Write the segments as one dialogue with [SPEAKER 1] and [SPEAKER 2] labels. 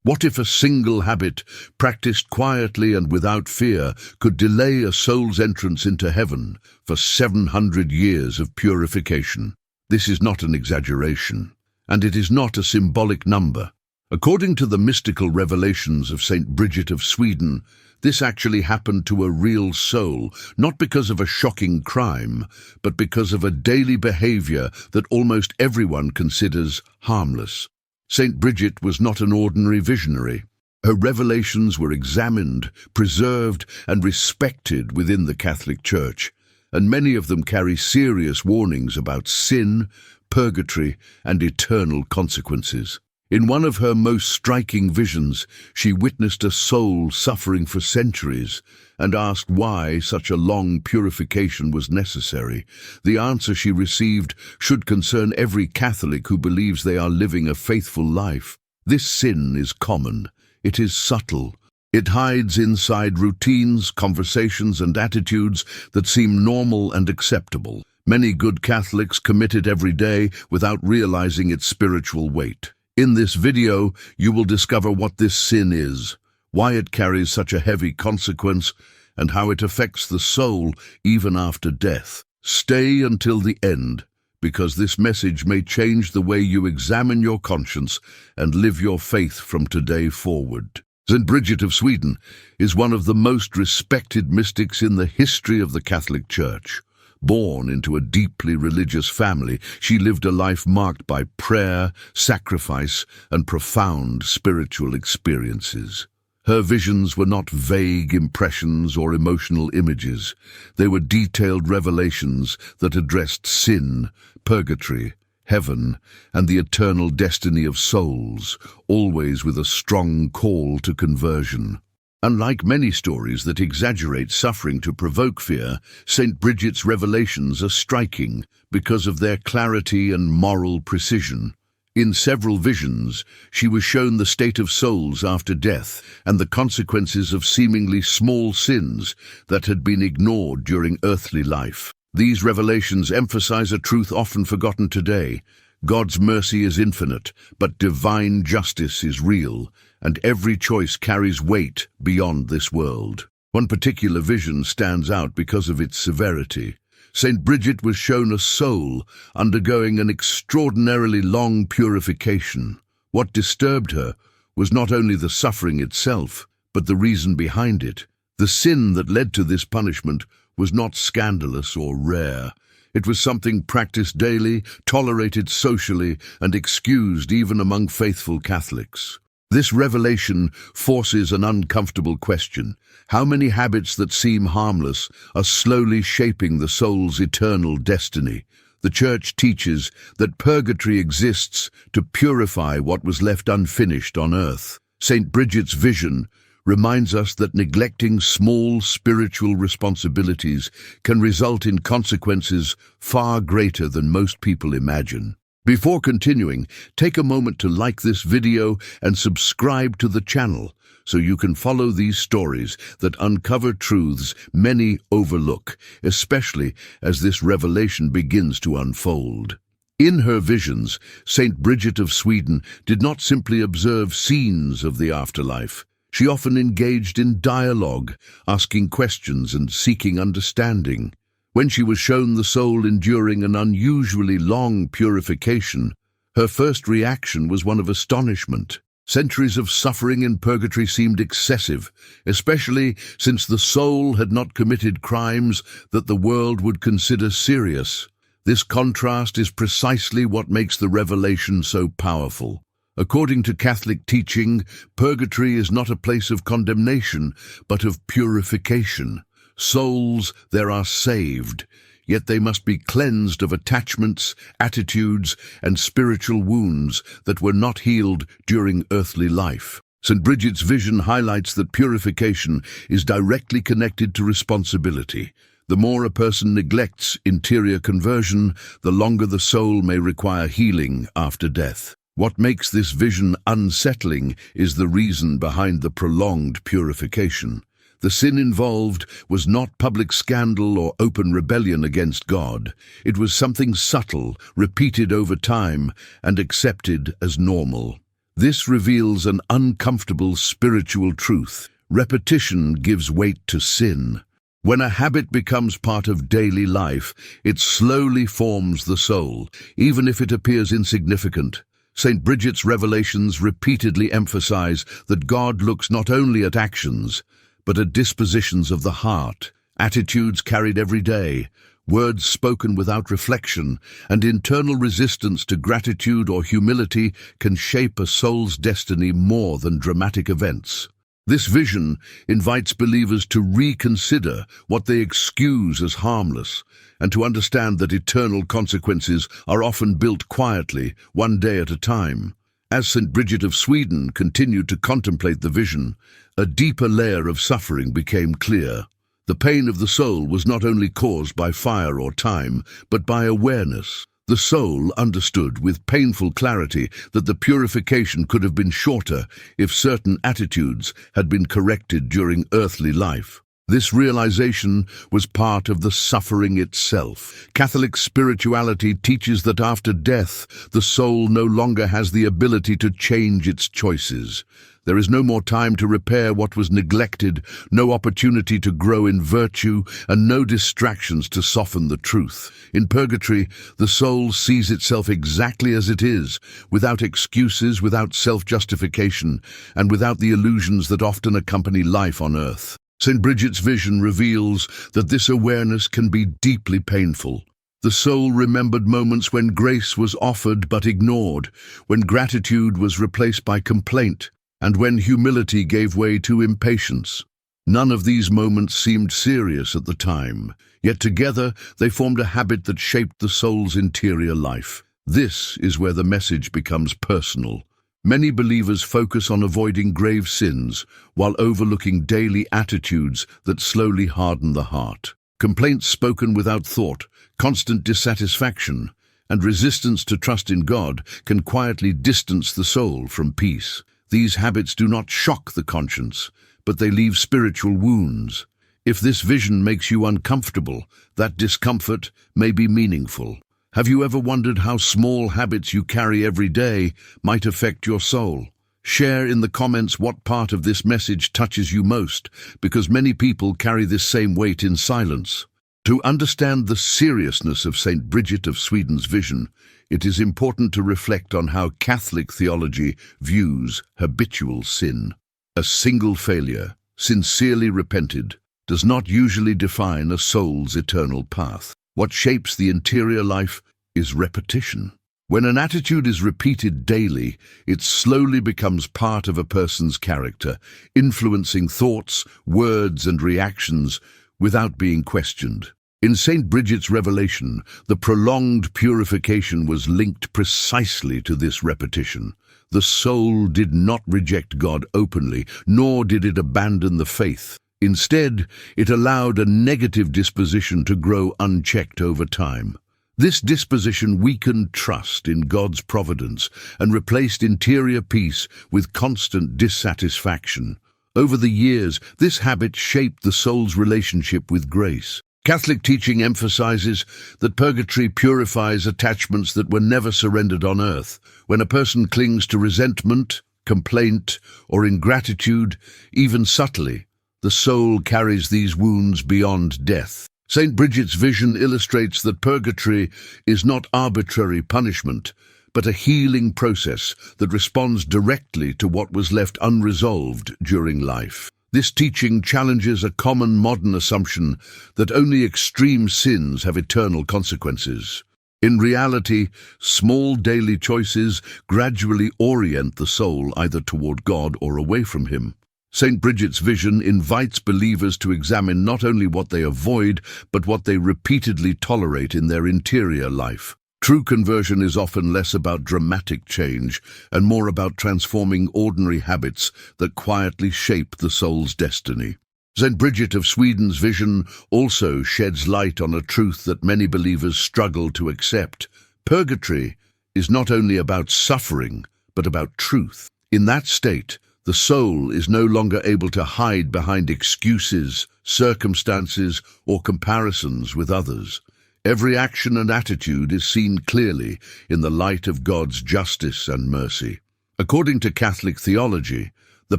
[SPEAKER 1] What if a single habit, practiced quietly and without fear, could delay a soul's entrance into heaven for 700 years of purification? This is not an exaggeration, and it is not a symbolic number. According to the mystical revelations of Saint Bridget of Sweden, this actually happened to a real soul, not because of a shocking crime, but because of a daily behavior that almost everyone considers harmless. Saint Bridget was not an ordinary visionary. Her revelations were examined, preserved, and respected within the Catholic Church, and many of them carry serious warnings about sin, purgatory, and eternal consequences. In one of her most striking visions, she witnessed a soul suffering for centuries and asked why such a long purification was necessary. The answer she received should concern every Catholic who believes they are living a faithful life. This sin is common. It is subtle. It hides inside routines, conversations, and attitudes that seem normal and acceptable. Many good Catholics commit it every day without realizing its spiritual weight. In this video, you will discover what this sin is, why it carries such a heavy consequence, and how it affects the soul even after death. Stay until the end, because this message may change the way you examine your conscience and live your faith from today forward. Saint Bridget of Sweden is one of the most respected mystics in the history of the Catholic Church. Born into a deeply religious family, she lived a life marked by prayer, sacrifice, and profound spiritual experiences. Her visions were not vague impressions or emotional images. They were detailed revelations that addressed sin, purgatory, heaven, and the eternal destiny of souls, always with a strong call to conversion. Unlike many stories that exaggerate suffering to provoke fear, Saint Bridget's revelations are striking because of their clarity and moral precision. In several visions, she was shown the state of souls after death and the consequences of seemingly small sins that had been ignored during earthly life. These revelations emphasize a truth often forgotten today. God's mercy is infinite, but divine justice is real, and every choice carries weight beyond this world. One particular vision stands out because of its severity. Saint Bridget was shown a soul undergoing an extraordinarily long purification. What disturbed her was not only the suffering itself, but the reason behind it. The sin that led to this punishment was not scandalous or rare. It was something practiced daily, tolerated socially, and excused even among faithful Catholics. This revelation forces an uncomfortable question. How many habits that seem harmless are slowly shaping the soul's eternal destiny? The Church teaches that purgatory exists to purify what was left unfinished on earth. Saint Bridget's vision reminds us that neglecting small spiritual responsibilities can result in consequences far greater than most people imagine. Before continuing, take a moment to like this video and subscribe to the channel so you can follow these stories that uncover truths many overlook, especially as this revelation begins to unfold. In her visions, Saint Bridget of Sweden did not simply observe scenes of the afterlife. She often engaged in dialogue, asking questions and seeking understanding. When she was shown the soul enduring an unusually long purification, her first reaction was one of astonishment. Centuries of suffering in purgatory seemed excessive, especially since the soul had not committed crimes that the world would consider serious. This contrast is precisely what makes the revelation so powerful. According to Catholic teaching, purgatory is not a place of condemnation, but of purification. Souls there are saved, yet they must be cleansed of attachments, attitudes, and spiritual wounds that were not healed during earthly life. St. Bridget's vision highlights that purification is directly connected to responsibility. The more a person neglects interior conversion, the longer the soul may require healing after death. What makes this vision unsettling is the reason behind the prolonged purification. The sin involved was not public scandal or open rebellion against God. It was something subtle, repeated over time, and accepted as normal. This reveals an uncomfortable spiritual truth. Repetition gives weight to sin. When a habit becomes part of daily life, it slowly forms the soul, even if it appears insignificant. Saint Bridget's revelations repeatedly emphasize that God looks not only at actions, but at dispositions of the heart, attitudes carried every day, words spoken without reflection, and internal resistance to gratitude or humility can shape a soul's destiny more than dramatic events. This vision invites believers to reconsider what they excuse as harmless and to understand that eternal consequences are often built quietly, one day at a time. As Saint Bridget of Sweden continued to contemplate the vision, a deeper layer of suffering became clear. The pain of the soul was not only caused by fire or time, but by awareness. The soul understood with painful clarity that the purification could have been shorter if certain attitudes had been corrected during earthly life. This realization was part of the suffering itself. Catholic spirituality teaches that after death, the soul no longer has the ability to change its choices. There is no more time to repair what was neglected, no opportunity to grow in virtue, and no distractions to soften the truth. In purgatory, the soul sees itself exactly as it is, without excuses, without self-justification, and without the illusions that often accompany life on earth. Saint Bridget's vision reveals that this awareness can be deeply painful. The soul remembered moments when grace was offered but ignored, when gratitude was replaced by complaint, and when humility gave way to impatience. None of these moments seemed serious at the time, yet together they formed a habit that shaped the soul's interior life. This is where the message becomes personal. Many believers focus on avoiding grave sins while overlooking daily attitudes that slowly harden the heart. Complaints spoken without thought, constant dissatisfaction, and resistance to trust in God can quietly distance the soul from peace. These habits do not shock the conscience, but they leave spiritual wounds. If this vision makes you uncomfortable, that discomfort may be meaningful. Have you ever wondered how small habits you carry every day might affect your soul? Share in the comments what part of this message touches you most, because many people carry this same weight in silence. To understand the seriousness of Saint Bridget of Sweden's vision, it is important to reflect on how Catholic theology views habitual sin. A single failure, sincerely repented, does not usually define a soul's eternal path. What shapes the interior life is repetition. When an attitude is repeated daily, it slowly becomes part of a person's character, influencing thoughts, words, and reactions without being questioned. In Saint Bridget's revelation, the prolonged purification was linked precisely to this repetition. The soul did not reject God openly, nor did it abandon the faith. Instead, it allowed a negative disposition to grow unchecked over time. This disposition weakened trust in God's providence and replaced interior peace with constant dissatisfaction. Over the years, this habit shaped the soul's relationship with grace. Catholic teaching emphasizes that purgatory purifies attachments that were never surrendered on earth. When a person clings to resentment, complaint, or ingratitude, even subtly, the soul carries these wounds beyond death. Saint Bridget's vision illustrates that purgatory is not arbitrary punishment, but a healing process that responds directly to what was left unresolved during life. This teaching challenges a common modern assumption that only extreme sins have eternal consequences. In reality, small daily choices gradually orient the soul either toward God or away from Him. Saint Bridget's vision invites believers to examine not only what they avoid, but what they repeatedly tolerate in their interior life. True conversion is often less about dramatic change and more about transforming ordinary habits that quietly shape the soul's destiny. Saint Bridget of Sweden's vision also sheds light on a truth that many believers struggle to accept. Purgatory is not only about suffering, but about truth. In that state, the soul is no longer able to hide behind excuses, circumstances, or comparisons with others. Every action and attitude is seen clearly in the light of God's justice and mercy. According to Catholic theology, the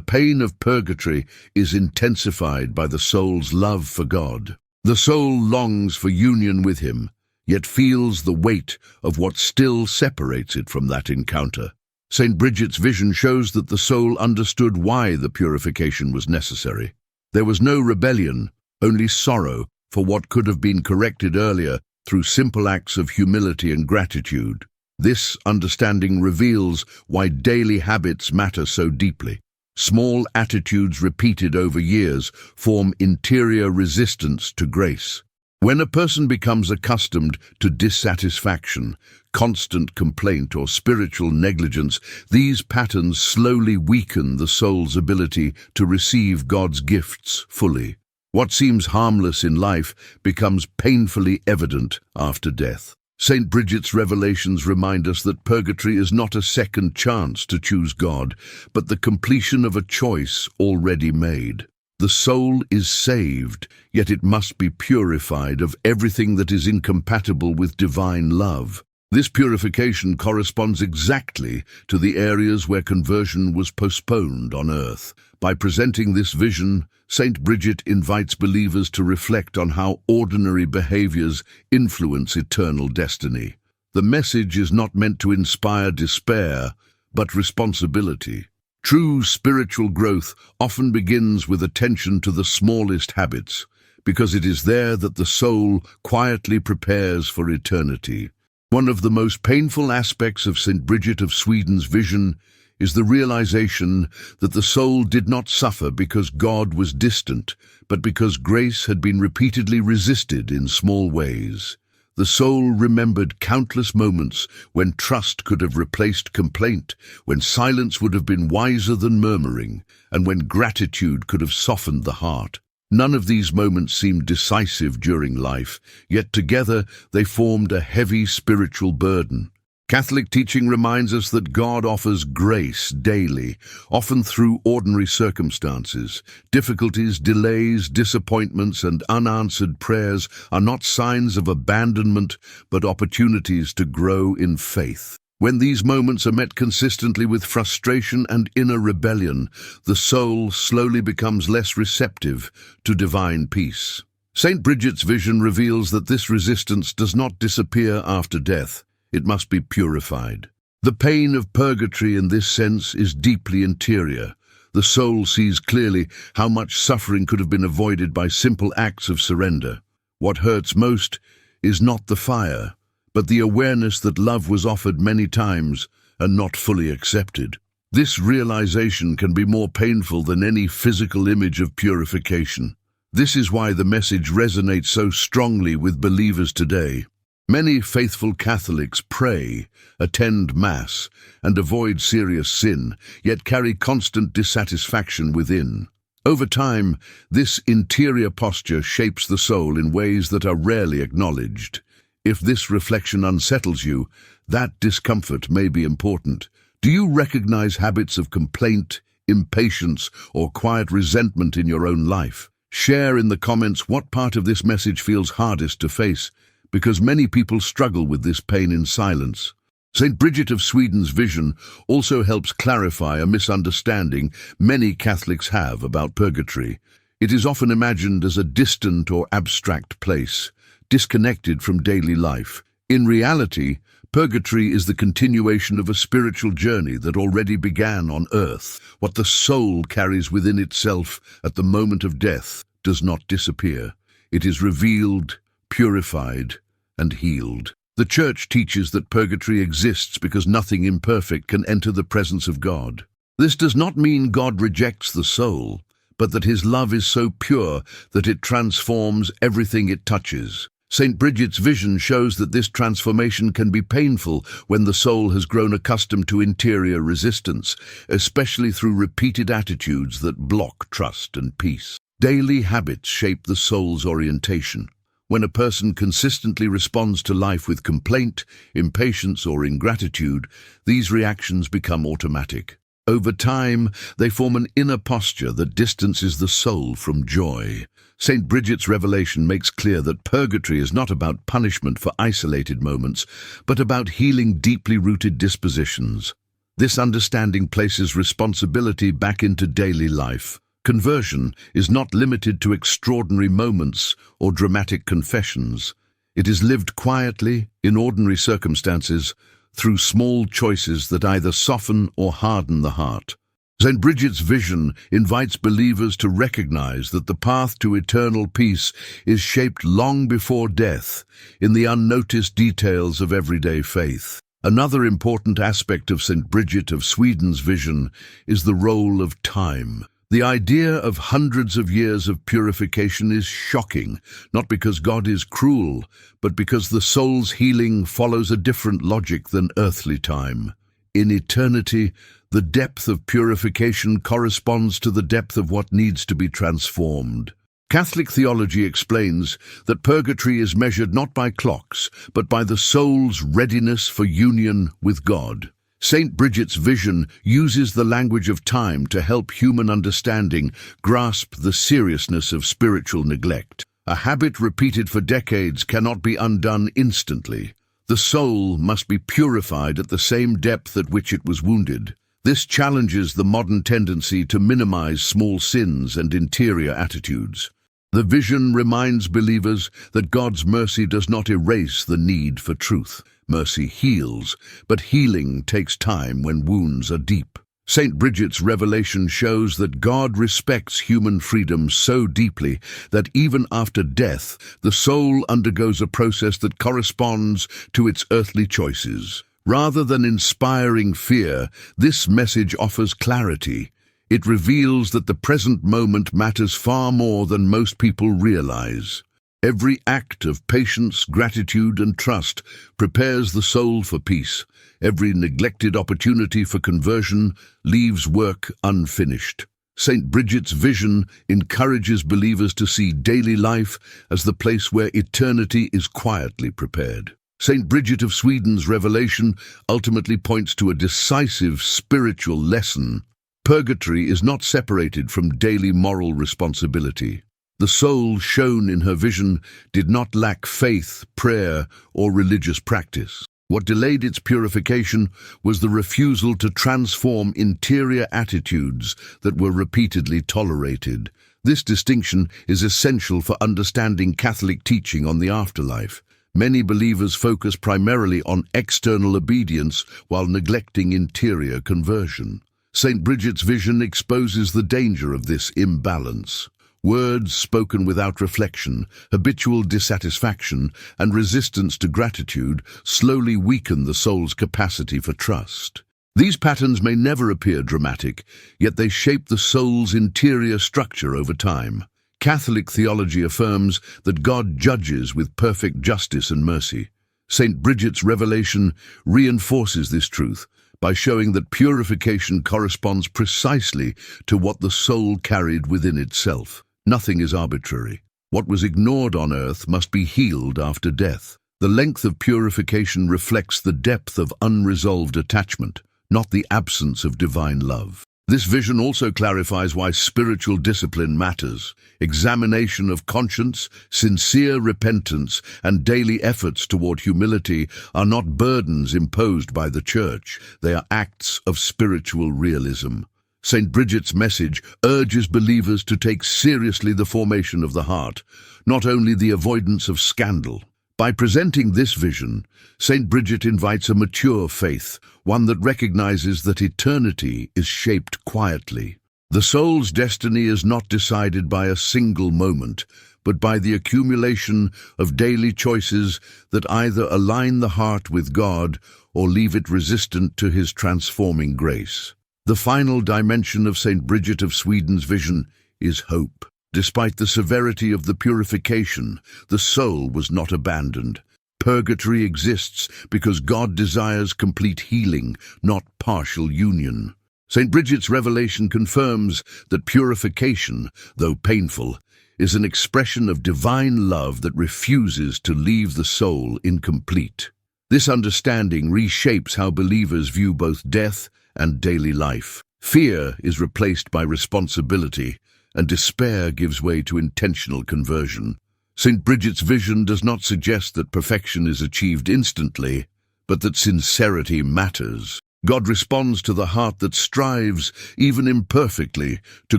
[SPEAKER 1] pain of purgatory is intensified by the soul's love for God. The soul longs for union with Him, yet feels the weight of what still separates it from that encounter. Saint Bridget's vision shows that the soul understood why the purification was necessary. There was no rebellion, only sorrow for what could have been corrected earlier through simple acts of humility and gratitude. This understanding reveals why daily habits matter so deeply. Small attitudes repeated over years form interior resistance to grace. When a person becomes accustomed to dissatisfaction, constant complaint, or spiritual negligence, these patterns slowly weaken the soul's ability to receive God's gifts fully. What seems harmless in life becomes painfully evident after death. Saint Bridget's revelations remind us that purgatory is not a second chance to choose God, but the completion of a choice already made. The soul is saved, yet it must be purified of everything that is incompatible with divine love. This purification corresponds exactly to the areas where conversion was postponed on earth. By presenting this vision, Saint Bridget invites believers to reflect on how ordinary behaviors influence eternal destiny. The message is not meant to inspire despair, but responsibility. True spiritual growth often begins with attention to the smallest habits, because it is there that the soul quietly prepares for eternity. One of the most painful aspects of Saint Bridget of Sweden's vision is the realization that the soul did not suffer because God was distant, but because grace had been repeatedly resisted in small ways. The soul remembered countless moments when trust could have replaced complaint, when silence would have been wiser than murmuring, and when gratitude could have softened the heart. None of these moments seemed decisive during life, yet together they formed a heavy spiritual burden. Catholic teaching reminds us that God offers grace daily, often through ordinary circumstances. Difficulties, delays, disappointments, and unanswered prayers are not signs of abandonment, but opportunities to grow in faith. When these moments are met consistently with frustration and inner rebellion, the soul slowly becomes less receptive to divine peace. Saint Bridget's vision reveals that this resistance does not disappear after death. It must be purified. The pain of purgatory in this sense is deeply interior. The soul sees clearly how much suffering could have been avoided by simple acts of surrender. What hurts most is not the fire, but the awareness that love was offered many times and not fully accepted. This realization can be more painful than any physical image of purification. This is why the message resonates so strongly with believers today. Many faithful Catholics pray, attend Mass, and avoid serious sin, yet carry constant dissatisfaction within. Over time, this interior posture shapes the soul in ways that are rarely acknowledged. If this reflection unsettles you, that discomfort may be important. Do you recognize habits of complaint, impatience, or quiet resentment in your own life? Share in the comments what part of this message feels hardest to face, because many people struggle with this pain in silence. Saint Bridget of Sweden's vision also helps clarify a misunderstanding many Catholics have about purgatory. It is often imagined as a distant or abstract place, disconnected from daily life. In reality, purgatory is the continuation of a spiritual journey that already began on earth. What the soul carries within itself at the moment of death does not disappear. It is revealed, purified, and healed. The Church teaches that purgatory exists because nothing imperfect can enter the presence of God. This does not mean God rejects the soul, but that His love is so pure that it transforms everything it touches. Saint Bridget's vision shows that this transformation can be painful when the soul has grown accustomed to interior resistance, especially through repeated attitudes that block trust and peace. Daily habits shape the soul's orientation. When a person consistently responds to life with complaint, impatience, or ingratitude, these reactions become automatic. Over time, they form an inner posture that distances the soul from joy. Saint Bridget's revelation makes clear that purgatory is not about punishment for isolated moments, but about healing deeply rooted dispositions. This understanding places responsibility back into daily life. Conversion is not limited to extraordinary moments or dramatic confessions. It is lived quietly, in ordinary circumstances, through small choices that either soften or harden the heart. Saint Bridget's vision invites believers to recognize that the path to eternal peace is shaped long before death in the unnoticed details of everyday faith. Another important aspect of Saint Bridget of Sweden's vision is the role of time. The idea of hundreds of years of purification is shocking, not because God is cruel, but because the soul's healing follows a different logic than earthly time. In eternity, the depth of purification corresponds to the depth of what needs to be transformed. Catholic theology explains that purgatory is measured not by clocks, but by the soul's readiness for union with God. Saint Bridget's vision uses the language of time to help human understanding grasp the seriousness of spiritual neglect. A habit repeated for decades cannot be undone instantly. The soul must be purified at the same depth at which it was wounded. This challenges the modern tendency to minimize small sins and interior attitudes. The vision reminds believers that God's mercy does not erase the need for truth. Mercy heals, but healing takes time when wounds are deep. Saint Bridget's revelation shows that God respects human freedom so deeply that even after death, the soul undergoes a process that corresponds to its earthly choices. Rather than inspiring fear, this message offers clarity. It reveals that the present moment matters far more than most people realize. Every act of patience, gratitude, and trust prepares the soul for peace. Every neglected opportunity for conversion leaves work unfinished. Saint Bridget's vision encourages believers to see daily life as the place where eternity is quietly prepared. Saint Bridget of Sweden's revelation ultimately points to a decisive spiritual lesson. Purgatory is not separated from daily moral responsibility. The soul shown in her vision did not lack faith, prayer, or religious practice. What delayed its purification was the refusal to transform interior attitudes that were repeatedly tolerated. This distinction is essential for understanding Catholic teaching on the afterlife. Many believers focus primarily on external obedience while neglecting interior conversion. Saint Bridget's vision exposes the danger of this imbalance. Words spoken without reflection, habitual dissatisfaction, and resistance to gratitude slowly weaken the soul's capacity for trust. These patterns may never appear dramatic, yet they shape the soul's interior structure over time. Catholic theology affirms that God judges with perfect justice and mercy. Saint Bridget's revelation reinforces this truth by showing that purification corresponds precisely to what the soul carried within itself. Nothing is arbitrary. What was ignored on earth must be healed after death. The length of purification reflects the depth of unresolved attachment, not the absence of divine love. This vision also clarifies why spiritual discipline matters. Examination of conscience, sincere repentance, and daily efforts toward humility are not burdens imposed by the Church. They are acts of spiritual realism. Saint Bridget's message urges believers to take seriously the formation of the heart, not only the avoidance of scandal. By presenting this vision, Saint Bridget invites a mature faith, one that recognizes that eternity is shaped quietly. The soul's destiny is not decided by a single moment, but by the accumulation of daily choices that either align the heart with God or leave it resistant to His transforming grace. The final dimension of Saint Bridget of Sweden's vision is hope. Despite the severity of the purification, the soul was not abandoned. Purgatory exists because God desires complete healing, not partial union. Saint Bridget's revelation confirms that purification, though painful, is an expression of divine love that refuses to leave the soul incomplete. This understanding reshapes how believers view both death and daily life. Fear is replaced by responsibility, and despair gives way to intentional conversion. Saint Bridget's vision does not suggest that perfection is achieved instantly, but that sincerity matters. God responds to the heart that strives, even imperfectly, to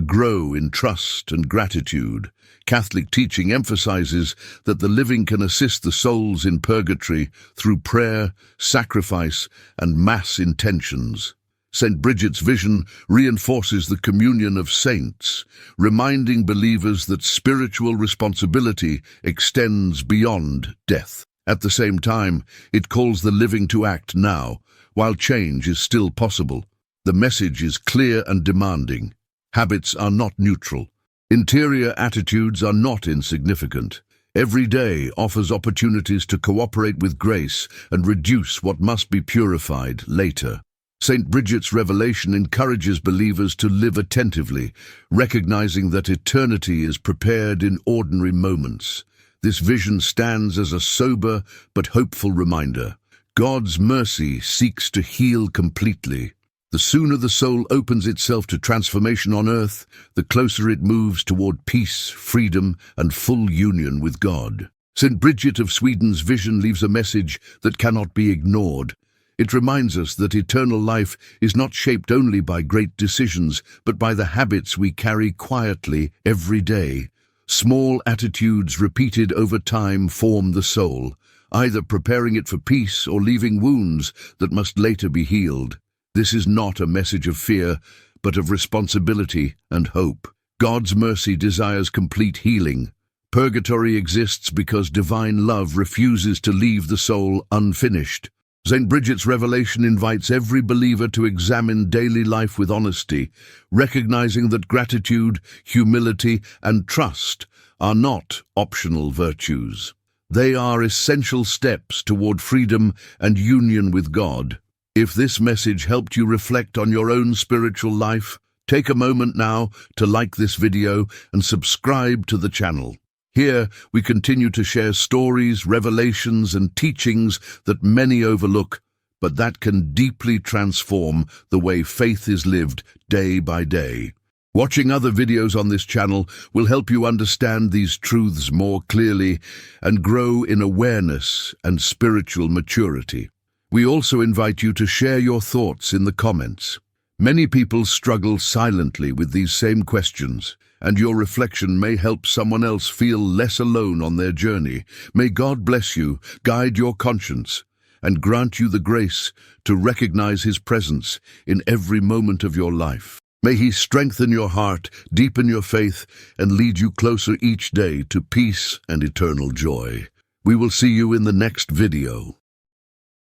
[SPEAKER 1] grow in trust and gratitude. Catholic teaching emphasizes that the living can assist the souls in purgatory through prayer, sacrifice, and mass intentions. Saint Bridget's vision reinforces the communion of saints, reminding believers that spiritual responsibility extends beyond death. At the same time, it calls the living to act now, while change is still possible. The message is clear and demanding. Habits are not neutral. Interior attitudes are not insignificant. Every day offers opportunities to cooperate with grace and reduce what must be purified later. Saint Bridget's revelation encourages believers to live attentively, recognizing that eternity is prepared in ordinary moments. This vision stands as a sober but hopeful reminder. God's mercy seeks to heal completely. The sooner the soul opens itself to transformation on earth, the closer it moves toward peace, freedom, and full union with God. Saint Bridget of Sweden's vision leaves a message that cannot be ignored. It reminds us that eternal life is not shaped only by great decisions, but by the habits we carry quietly every day. Small attitudes repeated over time form the soul, either preparing it for peace or leaving wounds that must later be healed. This is not a message of fear, but of responsibility and hope. God's mercy desires complete healing. Purgatory exists because divine love refuses to leave the soul unfinished. Saint Bridget's revelation invites every believer to examine daily life with honesty, recognizing that gratitude, humility, and trust are not optional virtues. They are essential steps toward freedom and union with God. If this message helped you reflect on your own spiritual life, take a moment now to like this video and subscribe to the channel. Here, we continue to share stories, revelations, and teachings that many overlook, but that can deeply transform the way faith is lived day by day. Watching other videos on this channel will help you understand these truths more clearly and grow in awareness and spiritual maturity. We also invite you to share your thoughts in the comments. Many people struggle silently with these same questions, and your reflection may help someone else feel less alone on their journey. May God bless you, guide your conscience, and grant you the grace to recognize His presence in every moment of your life. May He strengthen your heart, deepen your faith, and lead you closer each day to peace and eternal joy. We will see you in the next video.